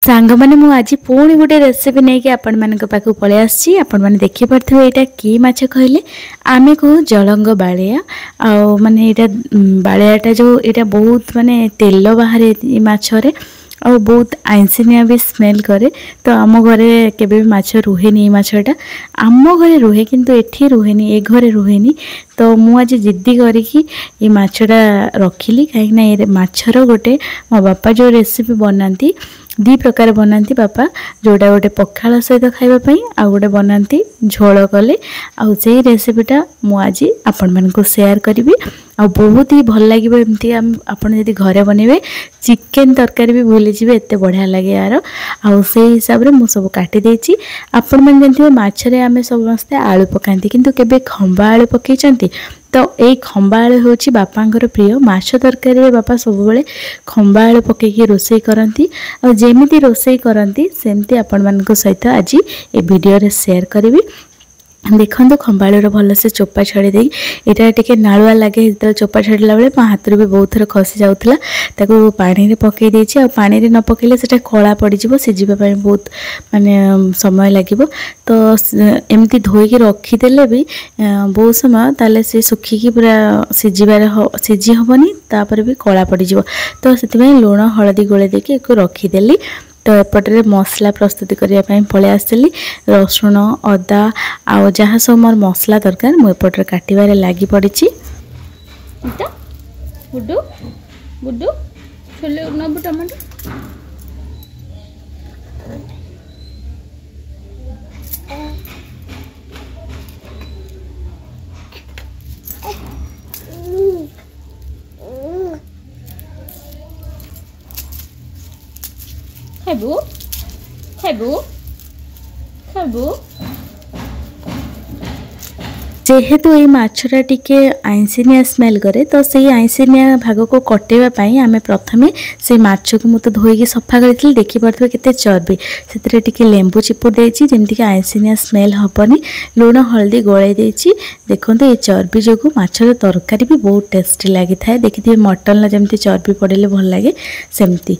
सांग मैंने मु आज पुणी गोटे रेसिपी नहीं कि आपण मान पाक पलि आसी आपण मैंने देखी पारे यहाँ कि माछ कहले आमे कहू जलंग बालिया आ माने यहाँ बालियाटा जो यहाँ बहुत माने तेल बाहर माछरे आ बहुत आइंसिनिया भी स्मेल करे। तो आम घरे केबे भी माछ रुहेनी ये माछटा आम घरे रुहे किंतु एठी रुहेनी ए घरे रुहेनी। तो मु आज जिद्दी करिकी ये माछटा रखिली कहीं ये माछर गोटे मो बापा जो रेसिपी बनाती दी प्रकार बनाती बापा जोड़ा गोटे पखाल सहित खाइबा आ गोटे बनाती झोल कले आ से रेसिपीटा मु आज आपण मानक शेयर करी आ बहुत ही भल लगे एमती आपड़ जब घरे बनइबे चिकेन तरकारी भी भूली जी एत बढ़िया लगे यार आ से हिसाब से मुझे सब काटी देछि। आपण मन जानथिबे माछरे आमे समस्ते आलू पकांती किंतु केबे खंबा आलू पकईचंती। तो यही खंबा आलू होछि बापांकर प्रिय माछ तरकारी रे बापा सब बेले खंबा आलू पकईकी रोसई करंती आ जेमिति रोसई करंती सेमती आपण मानक सहित आज ए वीडियो रे शेयर करिवि। देखो खंबाळूर भल से चोपा छाड़ी दे यहाँ टे नालुआ लगे जो चोपा छाड़ा बेले मो हाथ भी बहुत थर खसी जाऊला पानी रे पकई देछि आ पानी रे न पकेले सेटा कला पड़िजिवो सिझिबा बहुत माने समय लगे। तो एमती धोईकी रखीदेले भी बहुत समय ताले से सुखिकी पूरा सिझी हेनी तापर भी कला पड़िजिवो। तो से लुण हलदी गोले देके रखीदेली। तो एपटे मसला प्रस्तुति करने पलि आसली रसुण अदा आ जहाँ सब मोर मसला दरकार मुझे काटवे लगी पड़ी। गुड्डू गुड्डू छोले नबू टमाटो खाइबू खाइबू खाइबू। जेहेतु ये माछटा टिके आइंसिनिया स्मेल करे तो से आइंसिनिया भाग को कटेवाई आम प्रथम से माछ को मुझे धोईकी सफा करी देखी पारे केते चर्बी से टिके लेंबू चिपुड़ देछि जेमती आइंसिनिया स्मेल हेनी लुण हल्दी गोलाई देछि। देखो ये चर्बी जो माछर तरकारी भी बहुत टेस्टी लगी था देखिए मटन जमी चर्बी पड़े भल लगे सेमती।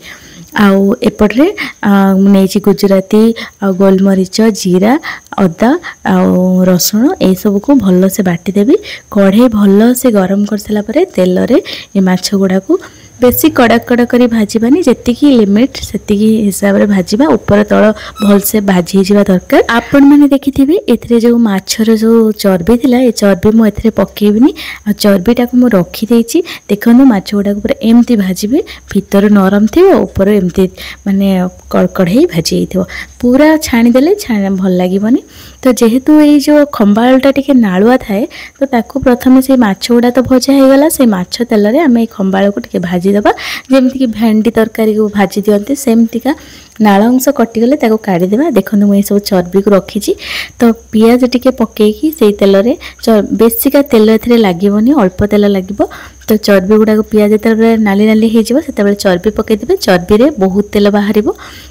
आउ एपटे नहीं गुजराती आ गोलमरीच जीरा अदा आउ रसुण ये सब को भल से बाटी देवी कढ़ई भल से गरम कर सारा पर तेल रे ये माछ गुड़ा को बेसी कड़क कड़क कर भाजबानी जी लिमिट से हिसाब से भाजवा ऊपर तल भल से भाजी जावा दरकार। आपण मैंने देखिथिबे एथरे जो माछर जो चर्बी थिला ए चर्बी मु एथरे पकेइबिनी आ चर्बीटा को मु रखी देछि। देखनु माछ गुडा को पूरा एमती भाजिबे भीतर नरम थिबो ऊपर एमती माने कड़कड़ भाजी थो पूरा छाणी देले भल लागिबनी। तो जेहेतु ये जो खंबाळटा टिके नालुआ थाए तो ताको प्रथम से माछ गुडा तो भजा हो गला से माछ तेल रे आमे खंबाळ को टिके भाजी दबा जेमती कि भेंडी तरकारी को भाजी दियंते सेमतिका नाल अंश कटिगले ताको काढ़ी देबा। देखो मुझे सब चर्बी को रखी। तो पियाज टिके पकेकी से तेल रे बेसिका तेल एथरे लागीबनी अल्प तेल लागिबो। तो चर्बी गुड़ा को पियाज जो नाली नाली हो चर्बी पकईदे चर्बी रे बहुत तेल बाहर।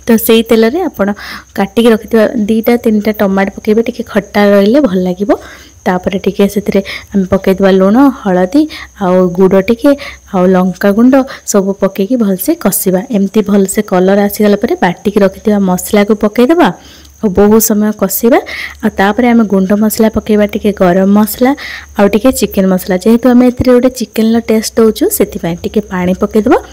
तो से तेल रे आपण काटिकी रखि दीटा तीनटा टमाटो पकेबे टिके खट्टा रहिले भल लागिबो। तापर टिके से आम पकईदे लुण हलदी आउ गुड़ टिके आउ लंका गुंड सब पकईकी भलसे कषिबा एमती भलसे कलर आसीगला पर बाटिकी रखिथिबा मसला को पकईदबा और बहुत समय कषिबा। तापर आम गुंड मसला पकेबा टिके गरम मसला आउ टिके चिकेन मसला जेहेतु आम एथिरे गोटे चिकेन टेस्ट दउछु सेति टिके पानी पकईदबा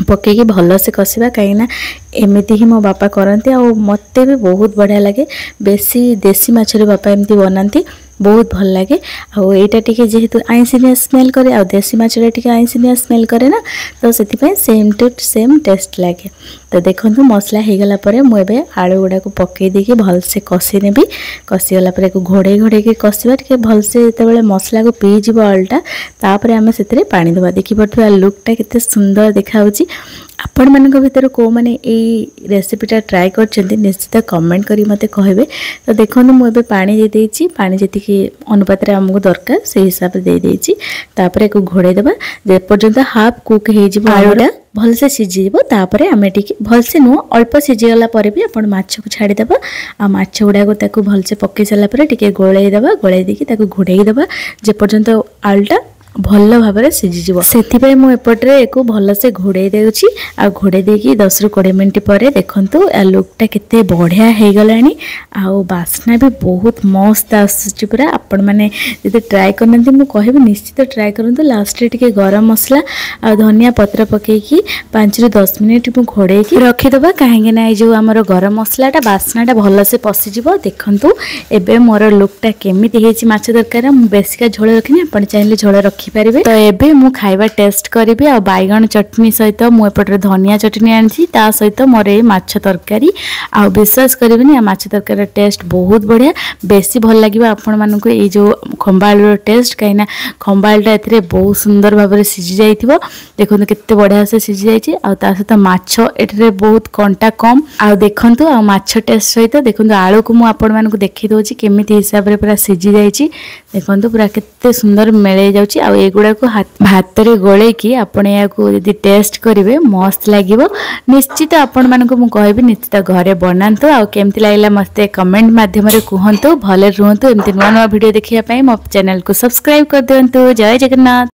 पकईकी भल से कषिबा कहीं एमती ही मो बापा करती आ मते भी बहुत बढ़िया लगे। बेसी देसी माछरे बापा एमती बनाती बहुत भल लगे। आईटा टिके जेहेतु आइंसिनिया स्मेल करे आ देसी माछटा टिके आइंसिनिया स्मेल करे ना तो से सेम टू सेम टेस्ट लगे। तो देखो मसला हो गला पर मुझे आलू गुड़ा को पकई देके भल से कषि नेबी कषिगला पर घोड़े घोड़े कषिबा टिके भल से जिते मसला को पीजिब आलूटा तापर आम से पानी देवा। देखी पार्थिबा लुकटा केते सुंदर देखाउची। आपण मानक भितर को माने ए रेसिपीटा ट्राई करछन्ती निश्चित कमेंट करी मते कहबे। तो देखो मुझे पानी दे देछि पानी जति अनुपात रे हमको दरकार से हिसाब से दे देछि। तापर एको घोड़े देबा जे पर्यंत हाफ कुक हे जिवो आलूटा भल से सिझीब तापर आम टिके भल से नुह अल्प सिझीगला पर भी आपण माछ को छाड़ी देबा आ माछ गुड़ा को ताको भल से पकई सारा पर टिके गोळेई देबा गोळेई देकी ताको घोड़ेई देबा जे पर्यंत आलूटा ଭଲ ଭାବରେ ସିଝିଯିବ। ସେଥିପାଇଁ ମୁଁ ଏପଟରେ ୟାକୁ ଭଲସେ ଘୋଡ଼େଇ ଦେଉଛି। ଆଉ ଘୋଡ଼େଇ ଦେଇକି 10ରୁ 20 ମିନିଟ୍ ପରେ ଦେଖନ୍ତୁ ଲୁକ୍ଟା କେତେ ବଢ଼ିଆ ହେଇଗଲାଣି। ଆଉ ବାସ୍ନା ବି ବହୁତ ମସ୍ତ ଆସୁଛି ପୁରା। ଆପଣମାନେ ଯଦି ଟ୍ରାଏ କରିନାହାନ୍ତି ମୁଁ କହିବି ନିଶ୍ଚିତ ଟ୍ରାଏ କରନ୍ତୁ। ଲାଷ୍ଟରେ ଟିକେ ଗରମ ମସଲା ଆଉ ଧନିଆ ପତ୍ର ପକାଇକି 5ରୁ 10 ମିନିଟ୍ ମୁଁ ଘୋଡ଼େଇକି ରଖିଦେବା। କାହିଁକିନା ଏଇ ଯେଉଁ ଆମର ଗରମ ମସଲାଟା ବାସ୍ନାଟା ଭଲସେ ପଶିଯିବ। ଦେଖନ୍ତୁ ଏବେ ମୋର ଲୁକ୍ଟା କେମିତି ହେଇଛି ମାଛ ତରକାରୀ। ମୁଁ ବେଶିକା ଝୋଳ ରଖିନି, ଆପଣ ଚାହିଁଲେ ଝୋଳ ରଖିପାରିବେ। ତ ଏବେ ମୁଁ ଖାଇବା ଟେଷ୍ଟ କରିବି। ଆଉ ବାଇଗଣ ଚଟଣି ସହିତ ମୁଁ ଏପଟରେ ଧନିଆ ଚଟଣି ଆଣିଛି, ତା ସହିତ ମୋର ଏଇ ମାଛ ତରକାରୀ। ଆଉ ବିଶ୍ୱାସ କରିବେନି ମାଛ ତରକାରୀର ଟେଷ୍ଟ ବହୁତ ବଢ଼ିଆ। ବେଶୀ ଭଲ ଲାଗିବ ଆପଣମାନଙ୍କୁ ଏଇ ଯେଉଁ ଖମ୍ବା ଆଳୁର ଟେଷ୍ଟ, କାହିଁକିନା ଖମ୍ବା ଆଳୁଟା ଏଥିରେ ବହୁତ ସୁନ୍ଦର ଭାବରେ ସିଝି ଯାଇଥିବ। ଦେଖନ୍ତୁ କେତେ ବଢ଼ିଆ ସେ ସିଝି ଯାଇଛି। ଆଉ ତା ସହିତ ମାଛ ଏଠାରେ ବହୁତ କଣ୍ଟା କମ୍। ଆଉ ଦେଖନ୍ତୁ ଆଉ ମାଛ ଟେଷ୍ଟ ସହିତ ଦେଖନ୍ତୁ ଆଳୁକୁ ମୁଁ ଆପଣମାନଙ୍କୁ ଦେଖି ଦେଉଛି କେମିତି ହିସାବରେ ପୁରା ସିଝି ଯାଇଛି। ଦେଖନ୍ତୁ ପୁରା କେତେ ସୁନ୍ଦର ମିଳେଇ ଯାଉଛି। ଆଉ ଏଗୁଡ଼ାକୁ ଭାତରେ ଗୋଳେଇକି ଆପଣ ଏହାକୁ ଯଦି ଟେଷ୍ଟ କରିବେ ମସ୍ତ ଲାଗିବ। ନିଶ୍ଚିତ ଆପଣମାନଙ୍କୁ ମୁଁ କହିବି ନିଶ୍ଚିତ ଘରେ ବନାନ୍ତୁ। ଆଉ କେମିତି ଲାଗିଲା ମୋତେ କମେଣ୍ଟ ମାଧ୍ୟମରେ କୁହନ୍ତୁ। ଭଲରେ ରୁହନ୍ତୁ। ଏମିତି ନୂଆ ନୂଆ ଭିଡ଼ିଓ ଦେଖିବା ପାଇଁ ମୋ ଚ୍ୟାନେଲକୁ ସବସ୍କ୍ରାଇବ୍ କରିଦିଅନ୍ତୁ। ଜୟ ଜଗନ୍ନାଥ।